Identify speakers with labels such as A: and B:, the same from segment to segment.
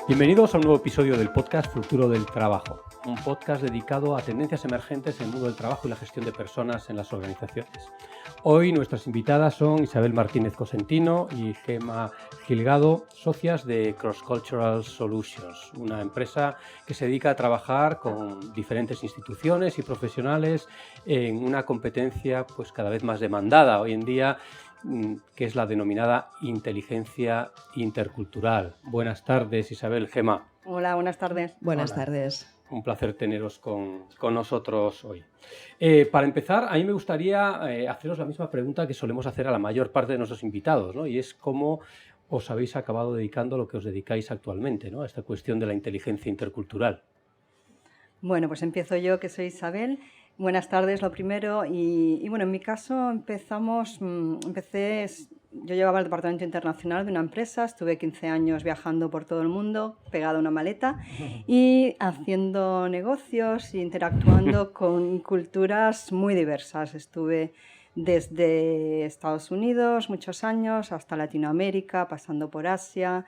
A: Bienvenidos a un nuevo episodio del podcast Futuro del Trabajo, un podcast dedicado a tendencias emergentes en el mundo del trabajo y la gestión de personas en las organizaciones. Hoy nuestras invitadas son Isabel Martínez Cosentino y Gemma Gilgado, socias de Cross Cultural Solutions, una empresa que se dedica a trabajar con diferentes instituciones y profesionales en una competencia pues cada vez más demandada hoy en día, que es la denominada inteligencia intercultural. Buenas tardes, Isabel, Gemma.
B: Hola, buenas tardes.
C: Buenas tardes.
A: Un placer teneros con nosotros hoy. Para empezar, a mí me gustaría haceros la misma pregunta que solemos hacer a la mayor parte de nuestros invitados, ¿no? Y es cómo os habéis acabado dedicando a lo que os dedicáis actualmente, ¿no? A esta cuestión de la inteligencia intercultural.
B: Bueno, pues empiezo yo, que soy Isabel. Buenas tardes, lo primero. Y bueno, en mi caso yo llevaba el departamento internacional de una empresa, estuve 15 años viajando por todo el mundo, pegada a una maleta y haciendo negocios e interactuando con culturas muy diversas. Estuve desde Estados Unidos muchos años hasta Latinoamérica, pasando por Asia,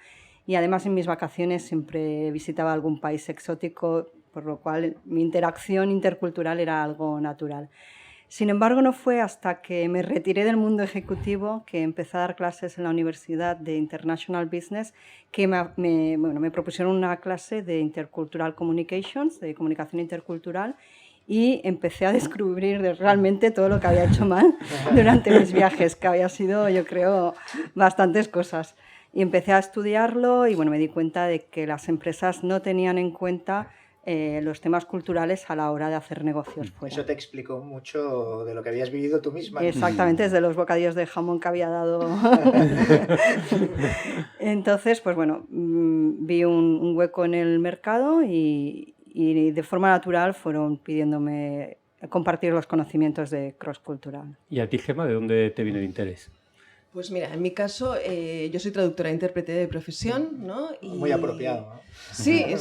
B: y además en mis vacaciones siempre visitaba algún país exótico, por lo cual mi interacción intercultural era algo natural. Sin embargo, no fue hasta que me retiré del mundo ejecutivo, que empecé a dar clases en la Universidad de International Business, que me propusieron una clase de Intercultural Communications, de comunicación intercultural, y empecé a descubrir realmente todo lo que había hecho mal durante mis viajes, que había sido, yo creo, bastantes cosas. Y empecé a estudiarlo y bueno, me di cuenta de que las empresas no tenían en cuenta los temas culturales a la hora de hacer negocios fuera.
D: Eso te explicó mucho de lo que habías vivido tú misma.
B: Exactamente, desde los bocadillos de jamón que había dado. Entonces, pues bueno, vi un hueco en el mercado y de forma natural fueron pidiéndome compartir los conocimientos de cross cultural.
A: ¿Y a ti, Gemma, de dónde te viene el interés?
C: Pues mira, en mi caso, yo soy traductora e intérprete de profesión, ¿no?
D: Y... Muy apropiado, ¿no?
C: Sí.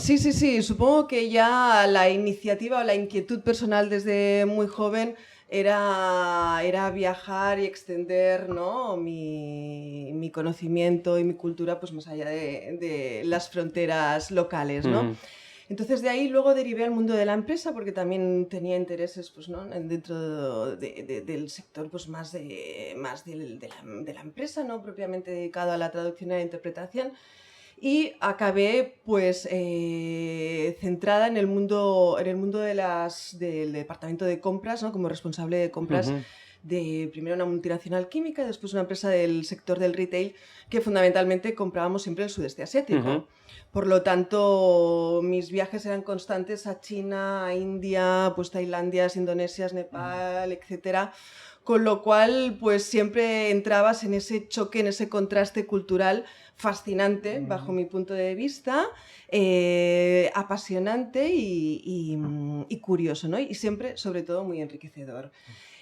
C: Supongo que ya la iniciativa o la inquietud personal desde muy joven era viajar y extender, ¿no? mi conocimiento y mi cultura pues más allá de las fronteras locales, ¿no? Entonces de ahí luego derivé al mundo de la empresa porque también tenía intereses pues, ¿no? dentro del sector pues, más de la empresa, ¿no? Propiamente dedicado a la traducción y a la interpretación. Y acabé pues centrada en el mundo del departamento de compras, ¿no? Como responsable de compras de primero una multinacional química y después una empresa del sector del retail que fundamentalmente comprábamos siempre en el sudeste asiático. Por lo tanto, mis viajes eran constantes a China, a India, pues Tailandia, Indonesia, Nepal, etcétera. Con lo cual, pues siempre entrabas en ese choque, en ese contraste cultural fascinante, bajo mi punto de vista, apasionante y curioso, ¿no? Y siempre, sobre todo, muy enriquecedor.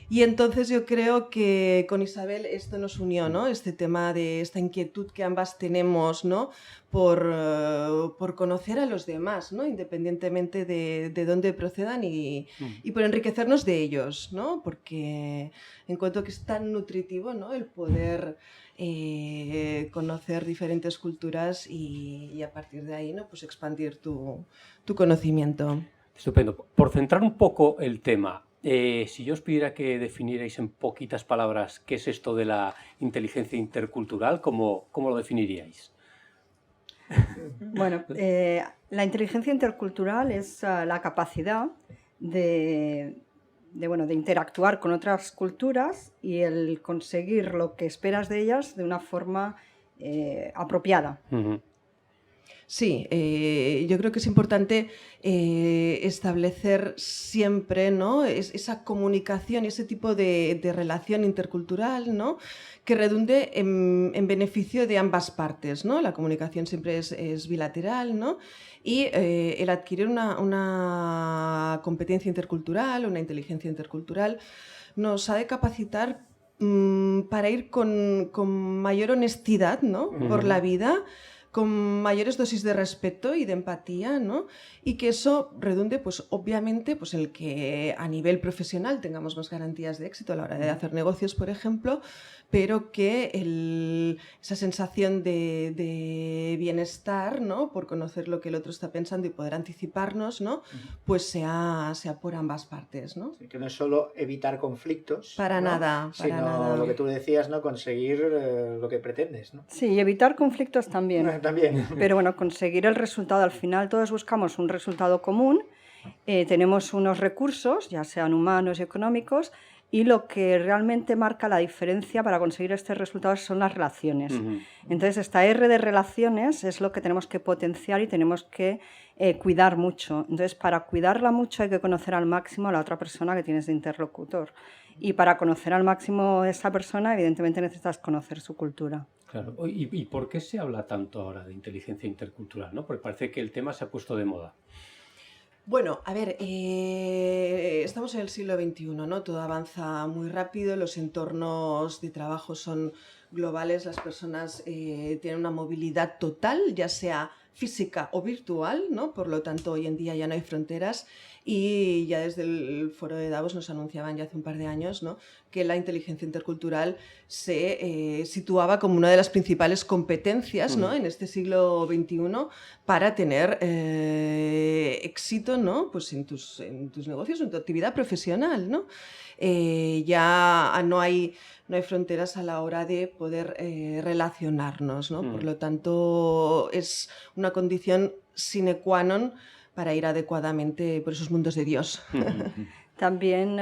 C: Y entonces yo creo que con Isabel esto nos unió, ¿no? Este tema de esta inquietud que ambas tenemos, ¿no? Por conocer a los demás, ¿no? Independientemente de dónde procedan y por enriquecernos de ellos, ¿no? Porque encuentro que es tan nutritivo, ¿no? El poder conocer diferentes culturas y a partir de ahí, ¿no? Pues expandir tu conocimiento.
A: Estupendo. Por centrar un poco el tema, si yo os pidiera que definierais en poquitas palabras qué es esto de la inteligencia intercultural, ¿cómo lo definiríais?
B: Bueno, la inteligencia intercultural es la capacidad de interactuar con otras culturas y el conseguir lo que esperas de ellas de una forma apropiada.
C: Sí, yo creo que es importante establecer siempre, ¿no? Esa comunicación y ese tipo de relación intercultural, ¿no? Que redunde en beneficio de ambas partes, ¿no? La comunicación siempre es bilateral, ¿no? Y el adquirir una competencia intercultural, una inteligencia intercultural, nos ha de capacitar para ir con mayor honestidad, ¿no? Por la vida, con mayores dosis de respeto y de empatía, ¿no? Y que eso redunde, pues obviamente, pues el que a nivel profesional tengamos más garantías de éxito a la hora de hacer negocios, por ejemplo, pero que esa sensación de bienestar, ¿no? Por conocer lo que el otro está pensando y poder anticiparnos, ¿no? Pues sea por ambas partes, ¿no?
D: Sí, que no es solo evitar conflictos,
C: Para
D: ¿no?
C: nada, para
D: sino
C: nada.
D: lo que tú decías, ¿no? Conseguir lo que pretendes, ¿no?
B: Sí, y evitar conflictos también.
D: También.
B: Pero bueno, conseguir el resultado, al final todos buscamos un resultado común, tenemos unos recursos, ya sean humanos y económicos, y lo que realmente marca la diferencia para conseguir este resultado son las relaciones. Entonces, esta R de relaciones es lo que tenemos que potenciar y tenemos que cuidar mucho. Entonces, para cuidarla mucho hay que conocer al máximo a la otra persona que tienes de interlocutor. Y para conocer al máximo a esa persona, evidentemente necesitas conocer su cultura.
A: Claro. ¿Y por qué se habla tanto ahora de inteligencia intercultural, ¿no? Porque parece que el tema se ha puesto de moda.
C: Bueno, a ver, estamos en el siglo XXI, ¿no? Todo avanza muy rápido, los entornos de trabajo son globales, las personas tienen una movilidad total, ya sea física o virtual, ¿no? Por lo tanto, hoy en día ya no hay fronteras y ya desde el foro de Davos nos anunciaban ya hace un par de años, ¿no? Que la inteligencia intercultural se situaba como una de las principales competencias, ¿no? En este siglo XXI para tener éxito, ¿no? Pues en tus negocios, en tu actividad profesional, ¿no? Ya no hay fronteras a la hora de poder relacionarnos, ¿no? Por lo tanto, es una condición sine qua non para ir adecuadamente por esos mundos de Dios.
B: También,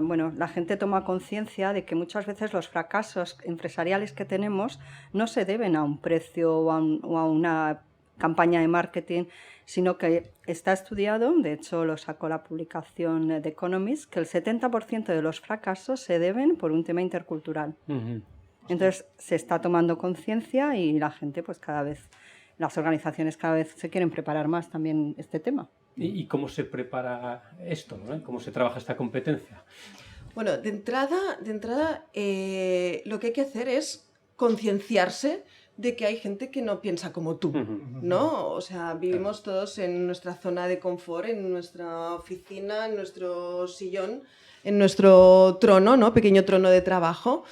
B: bueno, la gente toma conciencia de que muchas veces los fracasos empresariales que tenemos no se deben a un precio o a una campaña de marketing, sino que está estudiado, de hecho lo sacó la publicación The Economist, que el 70% de los fracasos se deben por un tema intercultural. Entonces se está tomando conciencia y la gente, pues cada vez, las organizaciones cada vez se quieren preparar más también este tema.
A: ¿Y cómo se prepara esto, ¿no? ¿Cómo se trabaja esta competencia?
C: Bueno, de entrada lo que hay que hacer es concienciarse de que hay gente que no piensa como tú, ¿no? O sea, vivimos todos en nuestra zona de confort, en nuestra oficina, en nuestro sillón, en nuestro trono, ¿no? Pequeño trono de trabajo.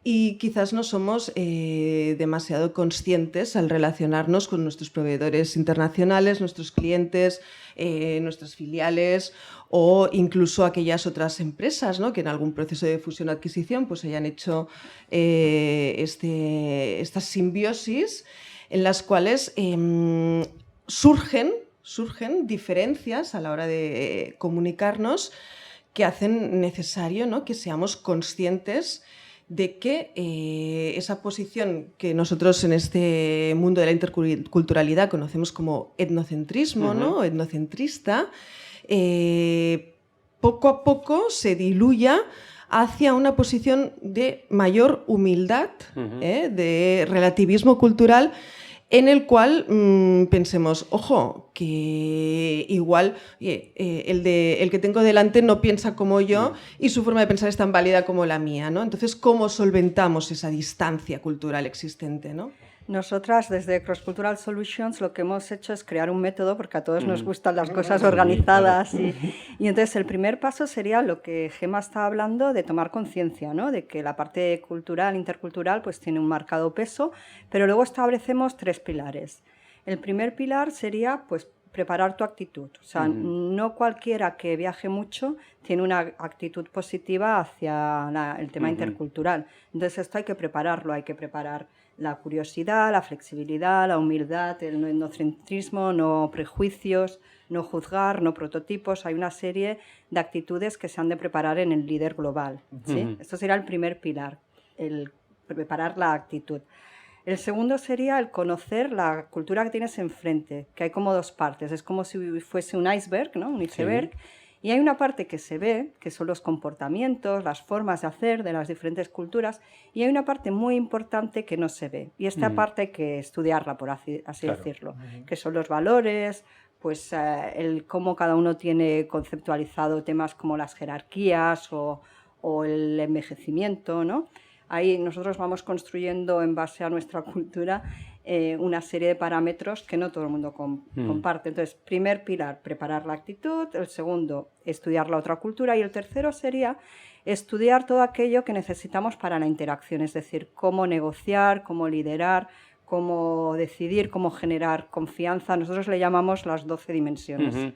C: Y quizás no somos demasiado conscientes al relacionarnos con nuestros proveedores internacionales, nuestros clientes, nuestras filiales o incluso aquellas otras empresas, ¿no? Que en algún proceso de fusión o adquisición pues hayan hecho estas simbiosis en las cuales surgen diferencias a la hora de comunicarnos que hacen necesario, ¿no? Que seamos conscientes de que esa posición que nosotros en este mundo de la interculturalidad conocemos como etnocentrismo, ¿no? Etnocentrista, poco a poco se diluya hacia una posición de mayor humildad, de relativismo cultural, en el cual pensemos, ojo, que igual el que tengo delante no piensa como yo y su forma de pensar es tan válida como la mía, ¿no? Entonces, ¿cómo solventamos esa distancia cultural existente, ¿no?
B: Nosotras, desde Cross Cultural Solutions, lo que hemos hecho es crear un método, porque a todos nos gustan las cosas organizadas. Y entonces el primer paso sería lo que Gemma está hablando, de tomar conciencia, ¿no? De que la parte cultural, intercultural, pues tiene un marcado peso, pero luego establecemos 3 pilares. El primer pilar sería, pues, preparar tu actitud. O sea, no cualquiera que viaje mucho tiene una actitud positiva hacia el tema intercultural. Entonces esto hay que prepararlo, hay que preparar la curiosidad, la flexibilidad, la humildad, el no etnocentrismo, no prejuicios, no juzgar, no prototipos. Hay una serie de actitudes que se han de preparar en el líder global, ¿sí? Esto sería el primer pilar, el preparar la actitud. El segundo sería el conocer la cultura que tienes enfrente, que hay como 2 partes. Es como si fuese un iceberg, ¿no? Un iceberg. Sí. Y hay una parte que se ve, que son los comportamientos, las formas de hacer de las diferentes culturas, y hay una parte muy importante que no se ve. Y esta parte hay que estudiarla, por así decirlo, que son los valores, pues el cómo cada uno tiene conceptualizado temas como las jerarquías o el envejecimiento, ¿no? Ahí nosotros vamos construyendo en base a nuestra cultura una serie de parámetros que no todo el mundo comparte. Entonces, primer pilar, preparar la actitud. El segundo, estudiar la otra cultura. Y el tercero sería estudiar todo aquello que necesitamos para la interacción, es decir, cómo negociar, cómo liderar, cómo decidir, cómo generar confianza. Nosotros le llamamos las 12 dimensiones.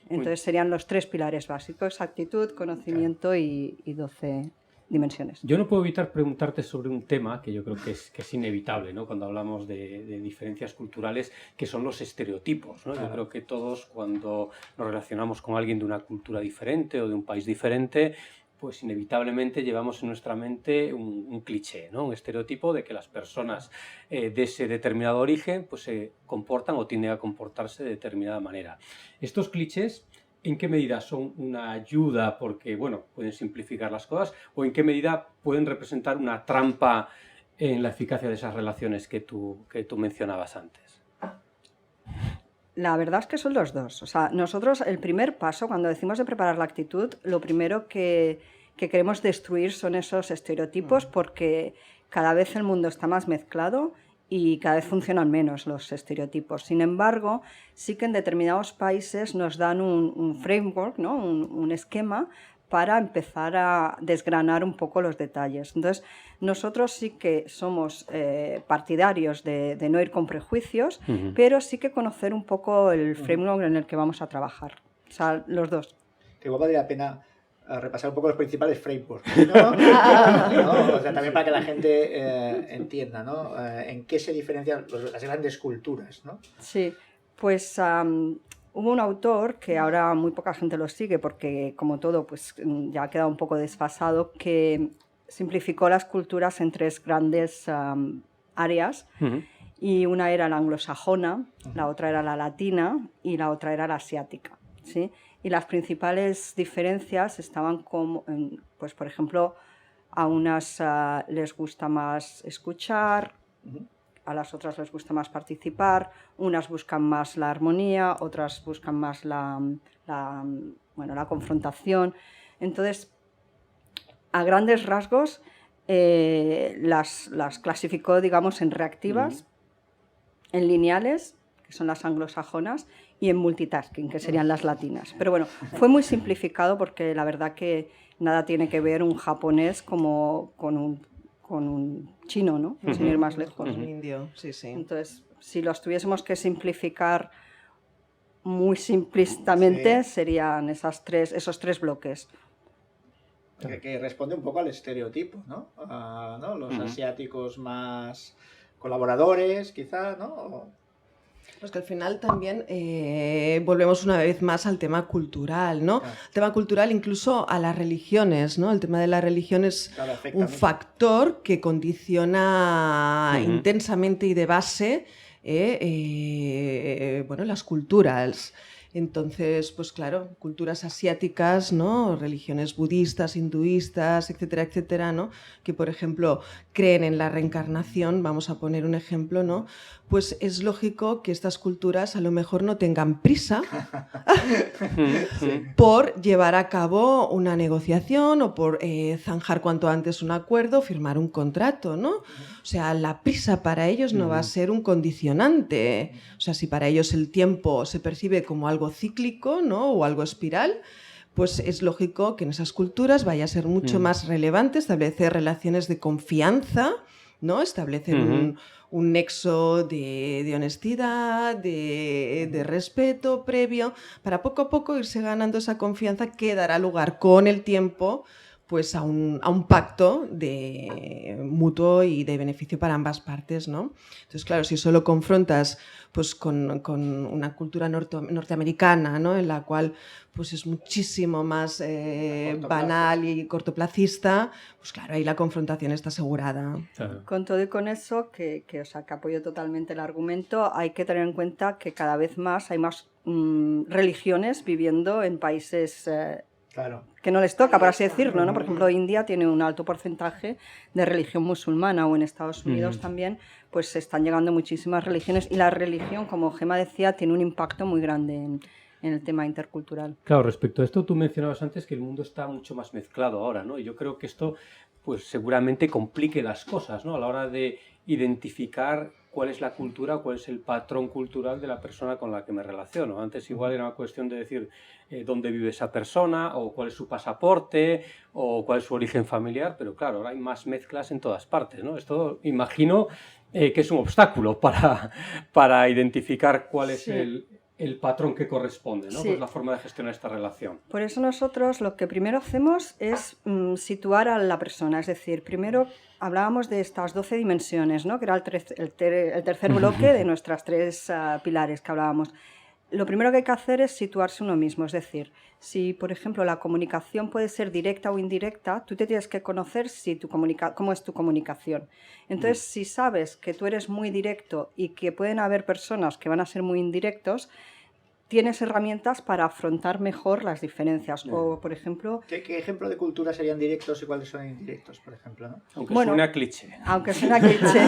B: Entonces serían los 3 pilares básicos: actitud, conocimiento y 12 dimensiones.
A: Yo no puedo evitar preguntarte sobre un tema que yo creo que es inevitable, ¿no? Cuando hablamos de diferencias culturales, que son los estereotipos, ¿no? Yo creo que todos, cuando nos relacionamos con alguien de una cultura diferente o de un país diferente, pues inevitablemente llevamos en nuestra mente un cliché, ¿no? Un estereotipo de que las personas de ese determinado origen pues se comportan o tienden a comportarse de determinada manera. Estos clichés, ¿en qué medida son una ayuda porque, bueno, pueden simplificar las cosas, o en qué medida pueden representar una trampa en la eficacia de esas relaciones que tú mencionabas antes?
B: La verdad es que son los dos. O sea, nosotros, el primer paso, cuando decimos de preparar la actitud, lo primero que queremos destruir son esos estereotipos, porque cada vez el mundo está más mezclado y cada vez funcionan menos los estereotipos. Sin embargo, sí que en determinados países nos dan un framework, ¿no? un esquema para empezar a desgranar un poco los detalles. Entonces, nosotros sí que somos partidarios de no ir con prejuicios, pero sí que conocer un poco el framework en el que vamos a trabajar. O sea, los dos.
D: Que igual valdría la pena repasar un poco los principales frameworks, ¿no? ¿No? O sea, también para que la gente entienda, ¿no? En qué se diferencian las grandes culturas, ¿no?
B: Sí, pues hubo un autor que ahora muy poca gente lo sigue porque, como todo, pues ya ha quedado un poco desfasado, que simplificó las culturas en 3 grandes áreas, y una era la anglosajona, la otra era la latina y la otra era la asiática, ¿sí? Y las principales diferencias estaban como, pues por ejemplo, a unas les gusta más escuchar, a las otras les gusta más participar, unas buscan más la armonía, otras buscan más la confrontación. Entonces, a grandes rasgos, las clasificó, digamos, en reactivas, en lineales, que son las anglosajonas, y en multitasking, que serían las latinas. Pero bueno, fue muy simplificado porque la verdad que nada tiene que ver un japonés como con un chino, ¿no? Sin ir más lejos.
C: Un indio, sí, sí.
B: Entonces, si los tuviésemos que simplificar muy simplistamente, serían esos 3 bloques.
D: Que responde un poco al estereotipo, ¿no? ¿No? Los asiáticos más colaboradores, quizá, ¿no?
C: Pues que al final también volvemos una vez más al tema cultural, ¿no? El tema cultural, incluso a las religiones, ¿no? El tema de la religión es un factor que condiciona intensamente y de base las culturas. Entonces, pues claro, culturas asiáticas, ¿no? Religiones budistas, hinduistas, etcétera, etcétera, ¿no? Que, por ejemplo, creen en la reencarnación, vamos a poner un ejemplo, ¿no? Pues es lógico que estas culturas a lo mejor no tengan prisa por llevar a cabo una negociación o por zanjar cuanto antes un acuerdo, firmar un contrato, ¿no? O sea, la prisa para ellos no va a ser un condicionante. O sea, si para ellos el tiempo se percibe como algo cíclico, ¿no? O algo espiral, pues es lógico que en esas culturas vaya a ser mucho más relevante establecer relaciones de confianza, ¿no? Establecer un nexo de honestidad, de respeto previo, para poco a poco irse ganando esa confianza que dará lugar con el tiempo pues a un pacto de mutuo y de beneficio para ambas partes, ¿no? Entonces, claro, si solo confrontas pues, con una cultura norteamericana, ¿no? En la cual pues, es muchísimo más banal y cortoplacista, pues claro, ahí la confrontación está asegurada.
A: Claro.
B: Con todo y con eso, que apoyo totalmente el argumento, hay que tener en cuenta que cada vez más hay más religiones viviendo en países que no les toca, por así decirlo, ¿no? Por ejemplo, India tiene un alto porcentaje de religión musulmana, o en Estados Unidos también, pues están llegando muchísimas religiones, y la religión, como Gemma decía, tiene un impacto muy grande en el tema intercultural.
A: Claro, respecto a esto, tú mencionabas antes que el mundo está mucho más mezclado ahora, ¿no? Y yo creo que esto, pues seguramente complique las cosas, ¿no? A la hora de identificar cuál es la cultura, cuál es el patrón cultural de la persona con la que me relaciono. Antes igual era una cuestión de decir dónde vive esa persona, o cuál es su pasaporte, o cuál es su origen familiar, pero claro, ahora hay más mezclas en todas partes, ¿no? Esto imagino que es un obstáculo para identificar cuál es el patrón que corresponde, ¿no?
B: Sí.
A: Pues la forma de gestionar esta relación.
B: Por eso nosotros lo que primero hacemos es situar a la persona, es decir, primero hablábamos de estas 12 dimensiones, ¿no? Que era el tercer bloque de nuestras 3 pilares que hablábamos. Lo primero que hay que hacer es situarse uno mismo, es decir, si por ejemplo la comunicación puede ser directa o indirecta, tú te tienes que conocer cómo es tu comunicación. Entonces, si sabes que tú eres muy directo y que pueden haber personas que van a ser muy indirectos, tienes herramientas para afrontar mejor las diferencias. O, por ejemplo...
D: ¿Qué ejemplo de cultura serían directos y cuáles son indirectos, por ejemplo, ¿no?
A: Aunque suene a cliché.
B: Aunque suene a cliché.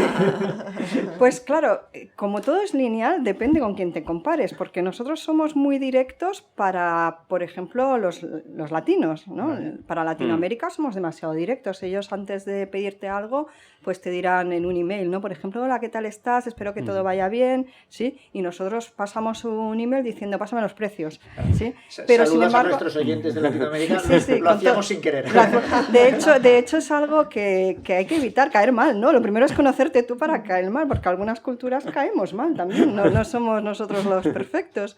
B: Pues claro, como todo es lineal, depende con quién te compares, porque nosotros somos muy directos para, por ejemplo, los latinos, ¿no?
D: Vale.
B: Para Latinoamérica somos demasiado directos. Ellos antes de pedirte algo, pues te dirán en un email, ¿no? Por ejemplo, hola, ¿qué tal estás? Espero que todo vaya bien, ¿sí? Y nosotros pasamos un email diciendo, pásame los precios, ¿sí?
D: Pero sin embargo, a nuestros oyentes de Latinoamérica lo hacíamos sin querer.
B: De hecho es algo que hay que evitar, caer mal, ¿no? Lo primero es conocerte tú para caer mal, porque algunas culturas caemos mal también, no somos nosotros los perfectos.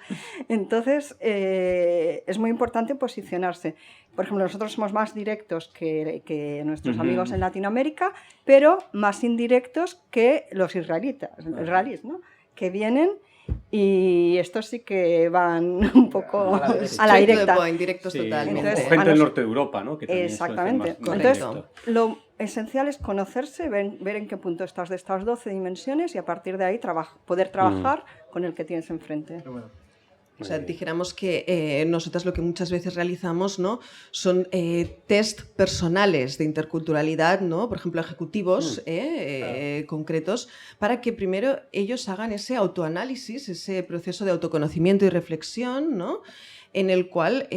B: Entonces, es muy importante posicionarse. Por ejemplo, nosotros somos más directos que nuestros amigos en Latinoamérica, pero más indirectos que los israelíes, ¿no? Que vienen y estos sí que van un poco a la directa.
C: Directos
A: Sí,
C: totalmente.
A: o gente del norte de Europa, ¿no? Que también
B: Exactamente.
A: suele ser más
B: Entonces,
A: directo.
B: lo esencial es conocerse, ver en qué punto estás de estas 12 dimensiones y a partir de ahí poder trabajar con el que tienes enfrente.
C: O sea, dijéramos que nosotras lo que muchas veces realizamos, ¿no? Son test personales de interculturalidad, ¿no? Por ejemplo, ejecutivos concretos, para que primero ellos hagan ese autoanálisis, ese proceso de autoconocimiento y reflexión, ¿no? En el cual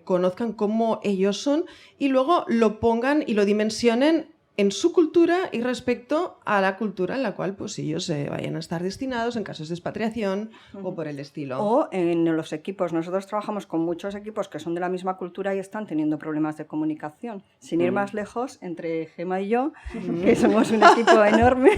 C: conozcan cómo ellos son y luego lo pongan y lo dimensionen en su cultura y respecto a la cultura en la cual pues ellos vayan a estar destinados en casos de expatriación o por el estilo.
B: O en los equipos. Nosotros trabajamos con muchos equipos que son de la misma cultura y están teniendo problemas de comunicación. Sin ir más lejos, entre Gemma y yo, que somos un equipo enorme.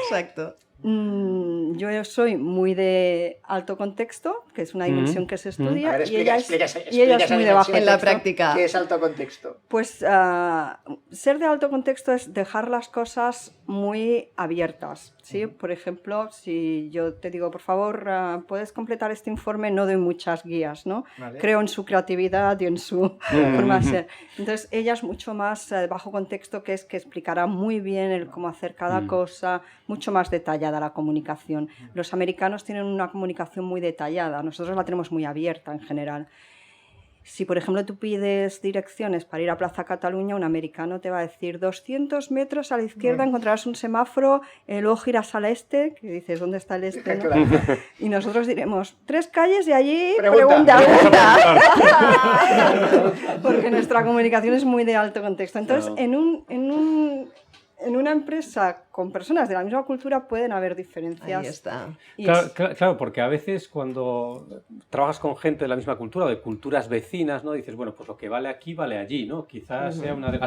C: Exacto.
B: Yo soy muy de alto contexto, que es una dimensión que se estudia,
D: A ver,
B: y ella es
D: esa
B: muy de bajo
D: dimensión.
C: En la
B: contexto.
C: práctica.
D: ¿Qué es alto contexto?
B: Pues ser de alto contexto es dejar las cosas muy abiertas, ¿sí? Por ejemplo, si yo te digo, por favor, puedes completar este informe, no doy muchas guías, ¿no?
D: Vale.
B: Creo en su creatividad y en su forma de ser. Entonces, ella es mucho más de bajo contexto, que explicará muy bien el cómo hacer cada cosa, mucho más detallada la comunicación. Los americanos tienen una comunicación muy detallada, nosotros la tenemos muy abierta en general. Si, por ejemplo, tú pides direcciones para ir a Plaza Cataluña, un americano te va a decir 200 metros a la izquierda encontrarás un semáforo, luego giras al este, que dices, ¿dónde está el este? ¿No?
D: Claro.
B: Y nosotros diremos, 3 calles y allí
D: Pregunta.
B: Porque nuestra comunicación es muy de alto contexto. Entonces, en una empresa con personas de la misma cultura pueden haber diferencias.
C: Ahí está.
B: Y
A: Claro, porque a veces cuando trabajas con gente de la misma cultura o de culturas vecinas, ¿no? Dices, bueno, pues lo que vale aquí vale allí, ¿no? Quizás sea una de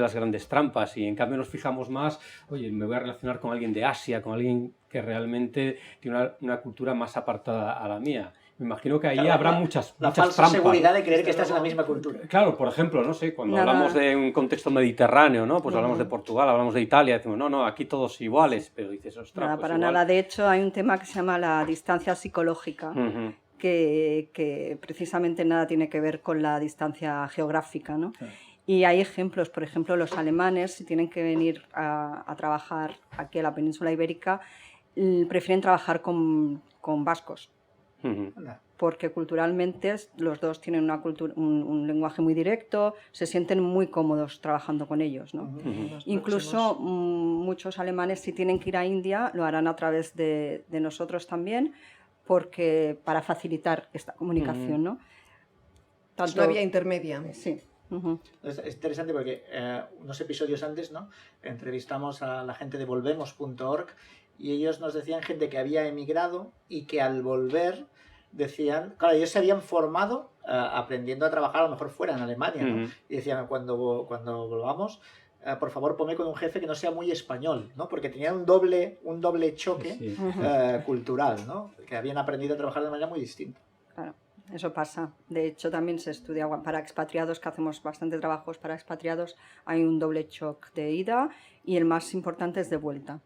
A: las grandes trampas, y en cambio nos fijamos más, oye, me voy a relacionar con alguien de Asia, con alguien que realmente tiene una cultura más apartada a la mía. Me imagino que ahí habrá muchas
D: falsa
A: trampas.
D: seguridad de creer que estás en la misma cultura.
A: Claro, por ejemplo, no sé, cuando hablamos de un contexto mediterráneo, ¿no? Pues hablamos de Portugal, hablamos de Italia, decimos, no, aquí todos iguales, pero dices, ostras,
B: nada,
A: pues
B: para
A: igual.
B: nada. De hecho, hay un tema que se llama la distancia psicológica, que precisamente nada tiene que ver con la distancia geográfica, ¿no?
A: Sí.
B: Y hay ejemplos, por ejemplo, los alemanes, si tienen que venir a trabajar aquí a la península ibérica, prefieren trabajar con vascos. Porque culturalmente los dos tienen un lenguaje muy directo, se sienten muy cómodos trabajando con ellos, ¿no? Incluso muchos alemanes, si tienen que ir a India, lo harán a través de nosotros también, porque para facilitar esta comunicación, ¿no?
C: Es una vía intermedia.
B: Sí.
D: Es interesante porque unos episodios antes, ¿no?, entrevistamos a la gente de volvemos.org y ellos nos decían gente que había emigrado y que al volver decían, claro, ellos se habían formado aprendiendo a trabajar a lo mejor fuera, en Alemania, ¿no? Y decían, cuando volvamos, por favor, ponme con un jefe que no sea muy español, ¿no? Porque tenían un doble choque cultural, ¿no? Que habían aprendido a trabajar de manera muy distinta.
B: Claro, eso pasa. De hecho, también se estudia para expatriados, que hacemos bastante trabajos para expatriados, hay un doble shock de ida y el más importante es de vuelta.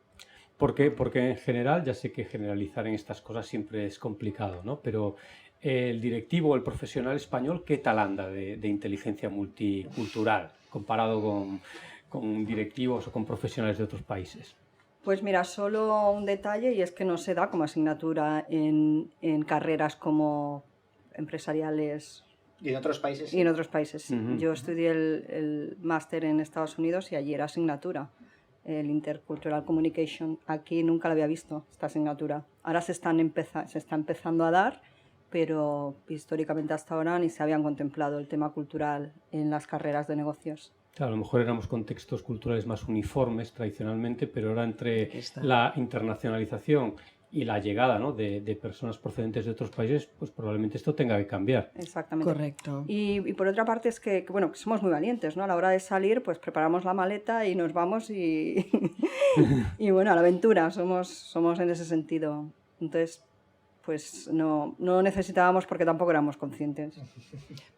A: ¿Por qué? Porque en general, ya sé que generalizar en estas cosas siempre es complicado, ¿no? Pero el directivo o el profesional español, ¿qué tal anda de inteligencia multicultural comparado con directivos o con profesionales de otros países?
B: Pues mira, solo un detalle, y es que no se da como asignatura en carreras como empresariales.
D: ¿Y en otros países?
B: Y en otros países, sí. Yo estudié el máster en Estados Unidos y allí era asignatura, el Intercultural Communication. Aquí nunca la había visto, esta asignatura. Ahora se está empezando a dar, pero históricamente hasta ahora ni se habían contemplado el tema cultural en las carreras de negocios.
A: Claro, a lo mejor éramos contextos culturales más uniformes tradicionalmente, pero ahora entre la internacionalización y la llegada, ¿no?, de personas procedentes de otros países, pues probablemente esto tenga que cambiar.
B: Exactamente.
C: Correcto.
B: Y por otra parte es que bueno, que somos muy valientes, ¿no? A la hora de salir, pues preparamos la maleta y nos vamos y bueno, a la aventura, somos en ese sentido. Entonces, pues no necesitábamos porque tampoco éramos conscientes.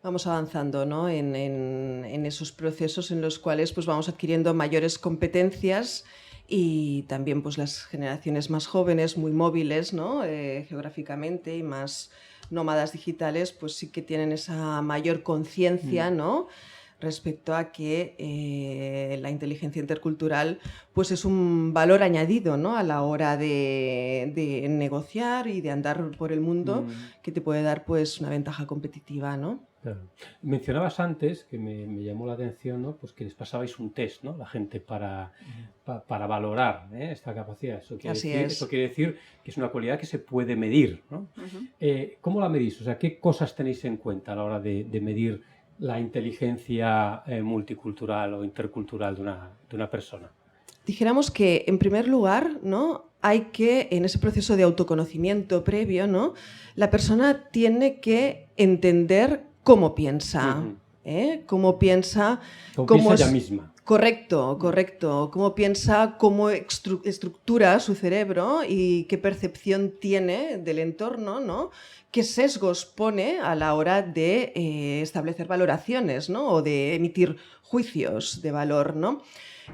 C: Vamos avanzando, ¿no?, en esos procesos en los cuales pues vamos adquiriendo mayores competencias y también pues las generaciones más jóvenes, muy móviles, ¿no?, geográficamente y más nómadas digitales, pues sí que tienen esa mayor conciencia, ¿no?, respecto a que la inteligencia intercultural pues es un valor añadido, ¿no?, a la hora de negociar y de andar por el mundo, que te puede dar pues una ventaja competitiva, ¿no?
A: Claro. Mencionabas antes, que me llamó la atención, ¿no?, pues que les pasabais un test, ¿no?, la gente para valorar esta capacidad. Eso quiere decir que es una cualidad que se puede medir, ¿no? ¿Cómo la medís? O sea, ¿qué cosas tenéis en cuenta a la hora de medir la inteligencia multicultural o intercultural de una persona?
C: Dijéramos que, en primer lugar, ¿no?, hay que, en ese proceso de autoconocimiento previo, ¿no?, la persona tiene que entender cómo piensa, cómo piensa,
A: cómo es ella misma.
C: Correcto. Cómo piensa, cómo estructura su cerebro y qué percepción tiene del entorno, ¿no?, qué sesgos pone a la hora de establecer valoraciones, ¿no?, o de emitir juicios de valor, ¿no?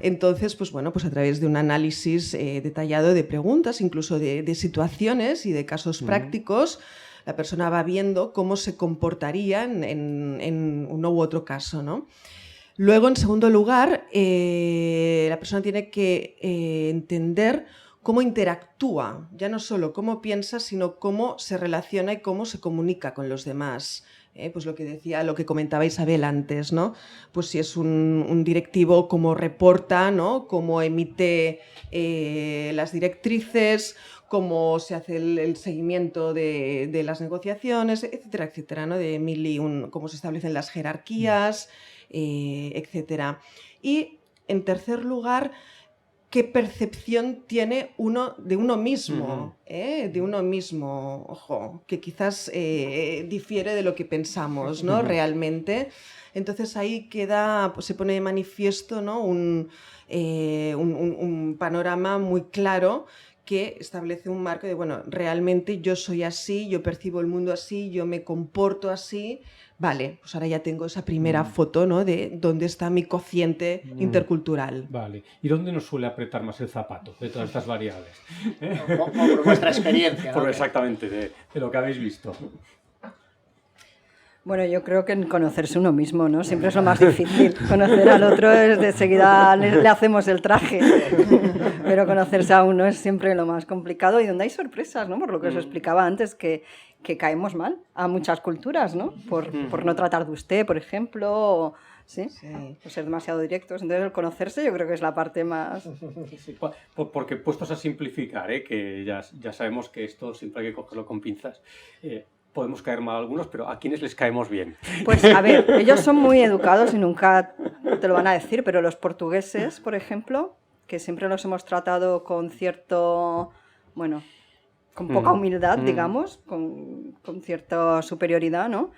C: Entonces, pues bueno, pues a través de un análisis detallado de preguntas, incluso de situaciones y de casos prácticos, la persona va viendo cómo se comportaría en uno u otro caso, ¿no? Luego, en segundo lugar, la persona tiene que entender cómo interactúa, ya no solo cómo piensa, sino cómo se relaciona y cómo se comunica con los demás. Pues lo que comentaba Isabel antes, ¿no? Pues si es un directivo, cómo reporta, ¿no?, cómo emite las directrices, cómo se hace el seguimiento de las negociaciones, etcétera, etcétera, ¿no?, de cómo se establecen las jerarquías, etcétera. Y, en tercer lugar, qué percepción tiene uno de uno mismo, de uno mismo, ojo, que quizás difiere de lo que pensamos, ¿no?, realmente. Entonces ahí se pone de manifiesto, ¿no?, un panorama muy claro que establece un marco de, bueno, realmente yo soy así, yo percibo el mundo así, yo me comporto así. Vale, pues ahora ya tengo esa primera foto, ¿no?, de dónde está mi cociente intercultural.
A: Vale. ¿Y dónde nos suele apretar más el zapato de todas estas variables?
D: Por vuestra experiencia, ¿no?
A: Exactamente, de lo que habéis visto.
B: Bueno, yo creo que en conocerse uno mismo, ¿no? Siempre es lo más difícil. Conocer al otro es de seguida le hacemos el traje. Pero conocerse a uno es siempre lo más complicado y donde hay sorpresas, ¿no? Por lo que os explicaba antes, que caemos mal a muchas culturas, ¿no? Por no tratar de usted, por ejemplo, ¿sí? Por ser demasiado directos. Entonces, el conocerse yo creo que es la parte más...
A: Sí, porque puestos a simplificar, que ya sabemos que esto siempre hay que cogerlo con pinzas. podemos caer mal a algunos, pero ¿a quiénes les caemos bien?
B: Pues a ver, ellos son muy educados y nunca te lo van a decir, pero los portugueses, por ejemplo, que siempre los hemos tratado con cierto, bueno, con poca humildad, digamos, con cierta superioridad, ¿no?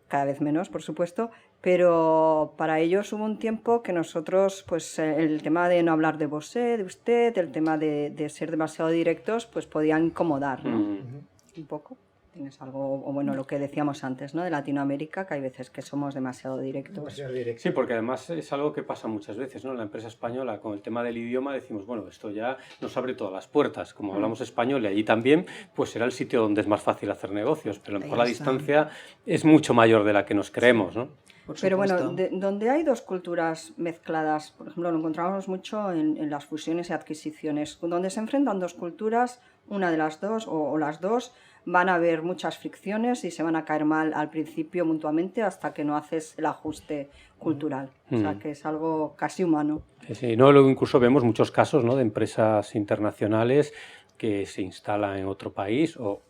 B: Cada vez menos, por supuesto, pero para ellos hubo un tiempo que nosotros, pues el tema de no hablar de vosé, de usted, el tema de ser demasiado directos, pues podían incomodar, ¿no? Un poco. Tienes algo, o bueno, lo que decíamos antes, ¿no? De Latinoamérica, que hay veces que somos demasiado directos.
A: Sí, porque además es algo que pasa muchas veces, ¿no? En la empresa española, con el tema del idioma, decimos, bueno, esto ya nos abre todas las puertas. Como hablamos español y allí también, pues será el sitio donde es más fácil hacer negocios, pero a lo mejor la distancia es mucho mayor de la que nos creemos, ¿no?
B: Pero bueno, donde hay dos culturas mezcladas, por ejemplo, lo encontramos mucho en las fusiones y adquisiciones, donde se enfrentan dos culturas, una de las dos o las dos, van a haber muchas fricciones y se van a caer mal al principio mutuamente hasta que no haces el ajuste cultural. O sea, que es algo casi humano.
A: Sí, no, luego incluso vemos muchos casos, ¿no? De empresas internacionales que se instalan en otro país o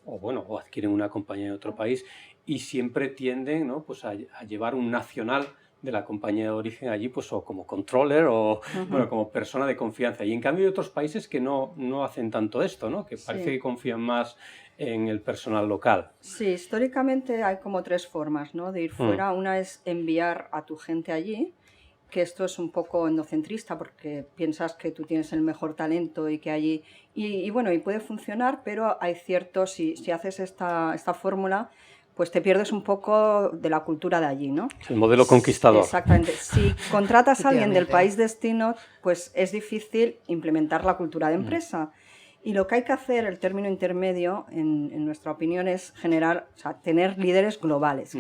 A: adquieren una compañía en otro país y siempre tienden, ¿no? Pues a llevar un nacional de la compañía de origen allí, pues o como controller o bueno, como persona de confianza. Y en cambio hay otros países que no hacen tanto esto, ¿no? Que parece que confían más en el personal local.
B: Sí, históricamente hay como tres formas, ¿no? De ir fuera. Una es enviar a tu gente allí, que esto es un poco endocentrista porque piensas que tú tienes el mejor talento y que allí... Y bueno, y puede funcionar, pero hay ciertos... Si haces esta fórmula, pues te pierdes un poco de la cultura de allí, ¿no?
A: El modelo conquistador.
B: Exactamente. Si contratas a alguien del país destino, pues es difícil implementar la cultura de empresa. Y lo que hay que hacer, el término intermedio, en nuestra opinión, es tener líderes globales,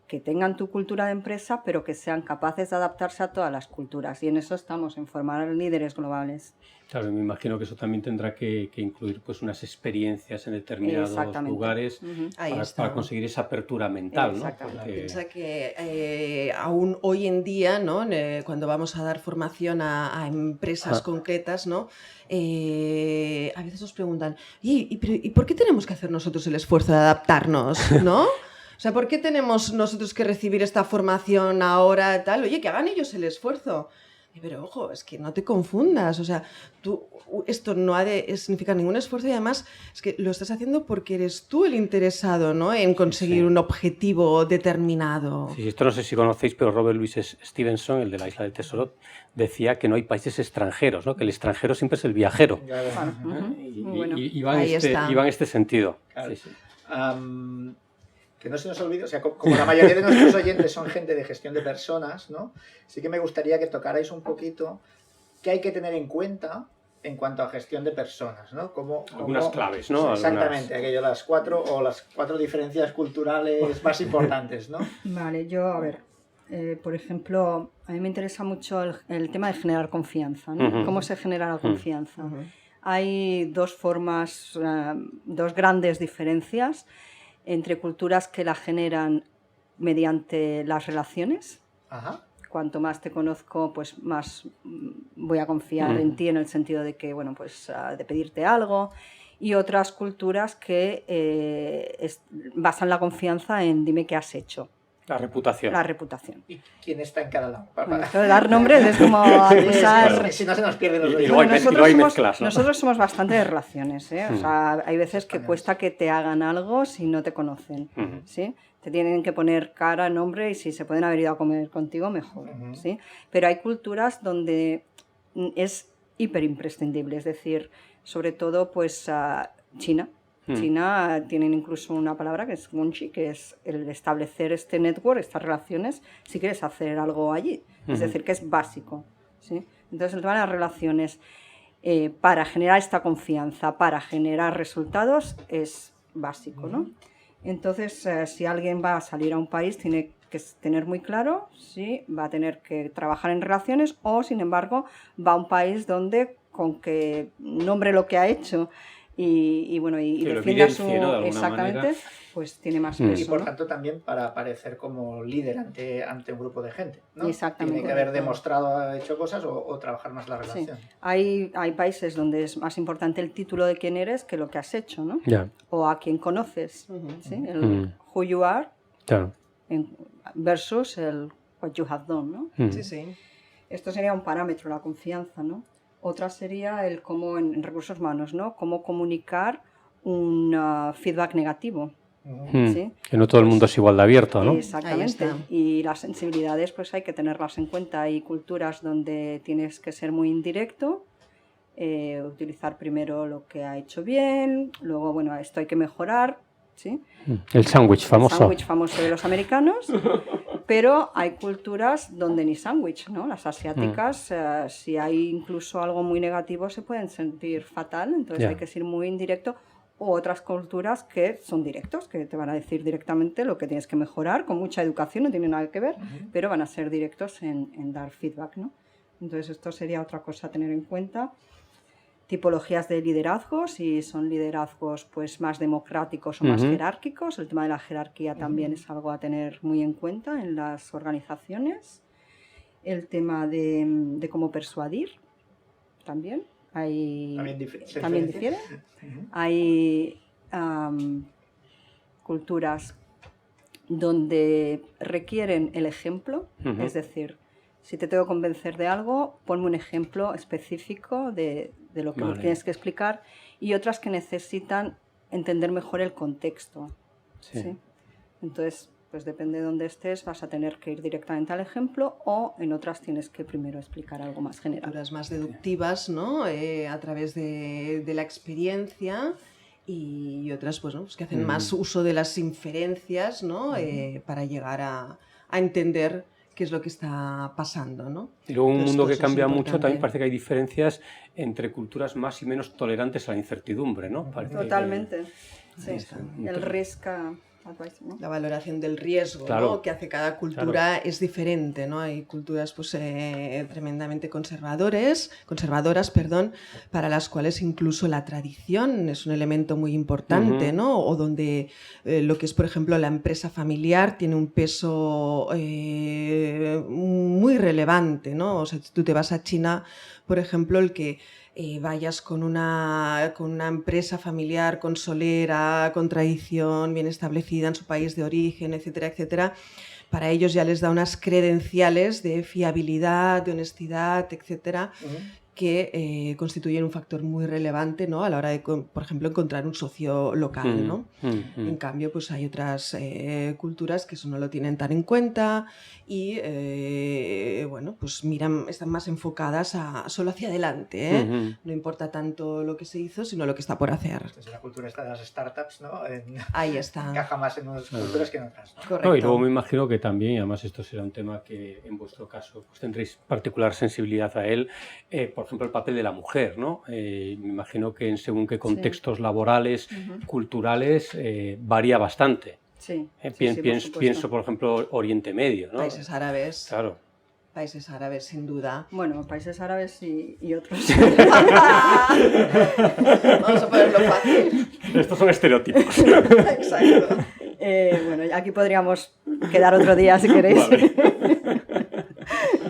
B: que tengan tu cultura de empresa, pero que sean capaces de adaptarse a todas las culturas. Y en eso estamos, en formar líderes globales.
A: Claro, me imagino que eso también tendrá que incluir pues unas experiencias en determinados lugares para conseguir esa apertura mental, ¿no?
C: Porque... Piensa que aún hoy en día, ¿no? Cuando vamos a dar formación a empresas concretas, ¿no? A veces nos preguntan, ¿y por qué tenemos que hacer nosotros el esfuerzo de adaptarnos, ¿no? O sea, ¿por qué tenemos nosotros que recibir esta formación ahora, tal? Oye, que hagan ellos el esfuerzo. Pero ojo, es que no te confundas, o sea, esto no ha de significar ningún esfuerzo y además es que lo estás haciendo porque eres tú el interesado, ¿no? En conseguir un objetivo determinado.
A: Sí, esto no sé si conocéis, pero Robert Louis Stevenson, el de la Isla del Tesoro, decía que no hay países extranjeros, ¿no? Que el extranjero siempre es el viajero. Y va en este sentido.
D: Claro. Sí. Que no se nos olvide, o sea, como la mayoría de nuestros oyentes son gente de gestión de personas, ¿no? Sí que me gustaría que tocarais un poquito qué hay que tener en cuenta en cuanto a gestión de personas, ¿no?
A: Algunas claves, ¿no?
D: Exactamente, aquello, las cuatro diferencias culturales más importantes, ¿no?
B: Vale, yo, a ver, por ejemplo, a mí me interesa mucho el tema de generar confianza, ¿no? ¿Cómo se genera la confianza? Hay dos formas, dos grandes diferencias entre culturas que la generan mediante las relaciones. Cuanto más te conozco, pues más voy a confiar en ti en el sentido de que, bueno, pues de pedirte algo. Y otras culturas que basan la confianza en dime qué has hecho.
A: La reputación.
B: La reputación.
D: ¿Y quién está en cada lado?
B: Bueno, esto de dar nombres es como acusar...
D: Si no se nos pierden los
B: oyentes. Nosotros somos bastante de relaciones, ¿eh? O sea, hay veces que cuesta que te hagan algo si no te conocen, ¿sí? Te tienen que poner cara, nombre y si se pueden haber ido a comer contigo, mejor, ¿sí? Pero hay culturas donde es hiper imprescindible, es decir, sobre todo pues China. China tienen incluso una palabra que es Gunchi, que es el establecer este network, estas relaciones, si quieres hacer algo allí. Es decir, que es básico, ¿sí? Entonces, el tema de las relaciones para generar esta confianza, para generar resultados, es básico, ¿no? Entonces, si alguien va a salir a un país, tiene que tener muy claro si va a tener que trabajar en relaciones o, sin embargo, va a un país donde, con que nombre lo que ha hecho y bueno, y
A: Que lo
B: defienda su...
A: evidencie, ¿no? De alguna
B: exactamente,
A: manera.
B: pues tiene más
A: Mm.
B: peso,
D: Y por
B: ¿no?
D: tanto también para aparecer como líder ante un grupo de gente, ¿no?
B: Exactamente.
D: Tiene que haber demostrado, hecho cosas o trabajar más la
B: Sí.
D: relación.
B: Hay países donde es más importante el título de quién eres que lo que has hecho, ¿no?
A: Ya,
B: O a quién conoces,
C: Ujú.
B: ¿sí? El who you are
A: claro.
B: versus el what you have done, ¿no?
A: Mm.
C: Sí, sí.
B: Esto sería un parámetro, la confianza, ¿no? Otra sería el cómo en recursos humanos, ¿no? Cómo comunicar un feedback negativo,
A: Mm.
B: ¿sí?
A: Que no todo el mundo es igual de abierto, ¿no?
B: Exactamente.
C: Ahí está.
B: Y las sensibilidades, pues hay que tenerlas en cuenta. Hay culturas donde tienes que ser muy indirecto, utilizar primero lo que ha hecho bien, luego, bueno, esto hay que mejorar, ¿sí?
A: El sándwich famoso.
B: El sándwich famoso de los americanos, pero hay culturas donde ni sándwich, ¿no? Las asiáticas, si hay incluso algo muy negativo, se pueden sentir fatal, entonces
A: Ya.
B: hay que ser muy indirecto. O otras culturas que son directos, que te van a decir directamente lo que tienes que mejorar, con mucha educación, no tiene nada que ver, pero van a ser directos en dar feedback, ¿no? Entonces esto sería otra cosa a tener en cuenta. Tipologías de liderazgo, si son liderazgos pues más democráticos o más
A: Ujú.
B: jerárquicos, el tema de la jerarquía también es algo a tener muy en cuenta en las organizaciones. El tema de cómo persuadir también.
D: ¿Se
B: También
D: diferencia?
B: difiere. Hay culturas donde requieren el ejemplo,
A: Ujú.
B: es decir, si te tengo que convencer de algo, ponme un ejemplo específico de lo que me
A: Vale.
B: tienes que explicar, y otras que necesitan entender mejor el contexto.
A: Sí.
B: ¿Sí? Entonces, pues depende de dónde estés, vas a tener que ir directamente al ejemplo, o en otras tienes que primero explicar algo más general.
C: Culturas más deductivas, ¿no? A través de la experiencia, y otras pues, ¿no? Pues que hacen más uso de las inferencias, ¿no? Para llegar a entender qué es lo que está pasando, ¿no?
A: Y luego un
C: Entonces,
A: mundo
C: todo
A: que
C: eso es
A: cambia mucho,
C: importante.
A: también parece que hay diferencias entre culturas más y menos tolerantes a la incertidumbre, ¿no? Parece que-
B: Totalmente. Sí.
C: Ahí está.
B: El risk advice, ¿no?
C: La valoración del riesgo,
A: Claro.
C: ¿no? Que hace cada cultura es diferente, ¿no? Hay culturas pues, tremendamente conservadoras, para las cuales incluso la tradición es un elemento muy importante,
A: Ujú.
C: ¿no? O donde lo que es, por ejemplo, la empresa familiar tiene un peso muy relevante, ¿no? O sea, tú te vas a China, por ejemplo, el que vayas con una empresa familiar consolera, con tradición bien establecida en su país de origen, etcétera, etcétera, para ellos ya les da unas credenciales de fiabilidad, de honestidad, etcétera, que constituyen un factor muy relevante, ¿no? A la hora de, por ejemplo, encontrar un socio local, ¿no? En cambio, pues hay otras culturas que eso no lo tienen tan en cuenta y, bueno, pues están más enfocadas solo hacia adelante, ¿eh?
A: Ujú.
C: No importa tanto lo que se hizo, sino lo que está por hacer.
D: Entonces la cultura esta de las startups, ¿no?
C: Ahí está.
D: Encaja más en unas culturas que en otras, ¿no?
C: Correcto.
A: No, y luego me imagino que también, y además esto será un tema que en vuestro caso pues tendréis particular sensibilidad a él, por ejemplo el papel de la mujer, ¿no? Me imagino que en según qué contextos laborales, culturales, varía bastante.
B: Sí, sí, por supuesto.
A: Pienso, por ejemplo, Oriente Medio, ¿no?
C: Países árabes.
A: Claro.
C: Países árabes, sin duda.
B: Bueno, países árabes y otros.
C: Vamos a ponerlo fácil.
A: Estos son estereotipos.
C: Exacto.
B: Bueno, aquí podríamos quedar otro día si queréis.
A: Vale.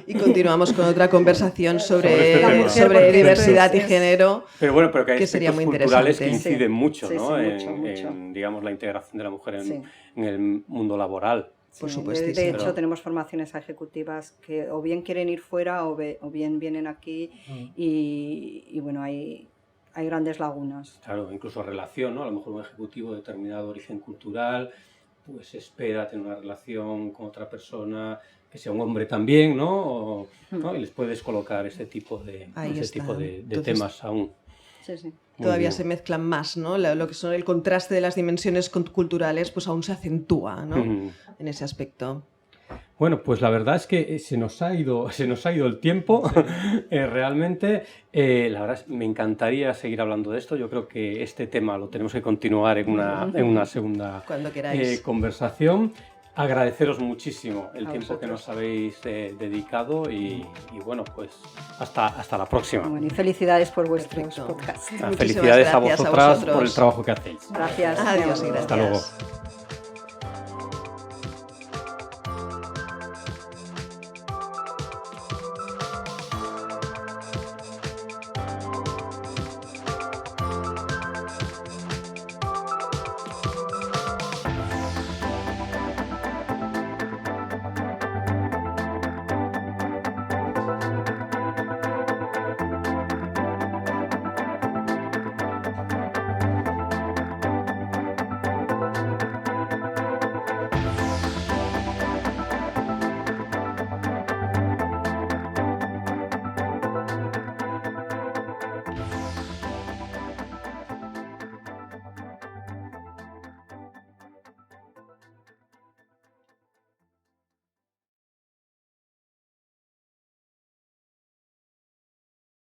C: Y continuamos con otra conversación
A: Sobre este tema.
C: sobre diversidad y
B: es-
C: género.
A: Pero bueno, pero que hay
C: Que sería
A: aspectos
C: muy
A: culturales que
C: interesante.
A: inciden
B: Sí.
A: mucho,
B: Sí,
A: ¿no?
B: sí, mucho.
A: En, digamos, la integración de la mujer
B: Sí.
A: en el mundo laboral.
C: Por
B: Sí,
C: supuestísimo.
B: de hecho, tenemos formaciones a ejecutivas que o bien quieren ir fuera o bien vienen aquí y bueno, hay grandes lagunas.
A: Claro, incluso relación, ¿no? A lo mejor un ejecutivo de determinado origen cultural, pues espera tener una relación con otra persona que sea un hombre también, ¿no? ¿No? Y les puedes colocar ese tipo de,
C: Ahí está. Entonces,
A: temas aún.
B: Sí, sí.
A: Muy
C: Todavía
A: bien.
C: se mezclan más, ¿no? Lo que son el contraste de las dimensiones culturales, pues aún se acentúa, ¿no?
A: Ujú.
C: En ese aspecto.
A: Bueno, pues la verdad es que se nos ha ido el tiempo, realmente. La verdad es, me encantaría seguir hablando de esto. Yo creo que este tema lo tenemos que continuar en una segunda
C: Cuando queráis.
A: conversación. Agradeceros muchísimo el
B: A
A: tiempo que
B: vosotros.
A: nos habéis dedicado y bueno, pues hasta la próxima.
B: Bueno, y felicidades por vuestros
C: Perfecto.
B: podcasts.
C: Muchísimas
A: Felicidades a
C: gracias a
A: vosotras
C: vosotros.
A: por el trabajo que hacéis.
B: Gracias.
C: Adiós y gracias.
A: Hasta luego.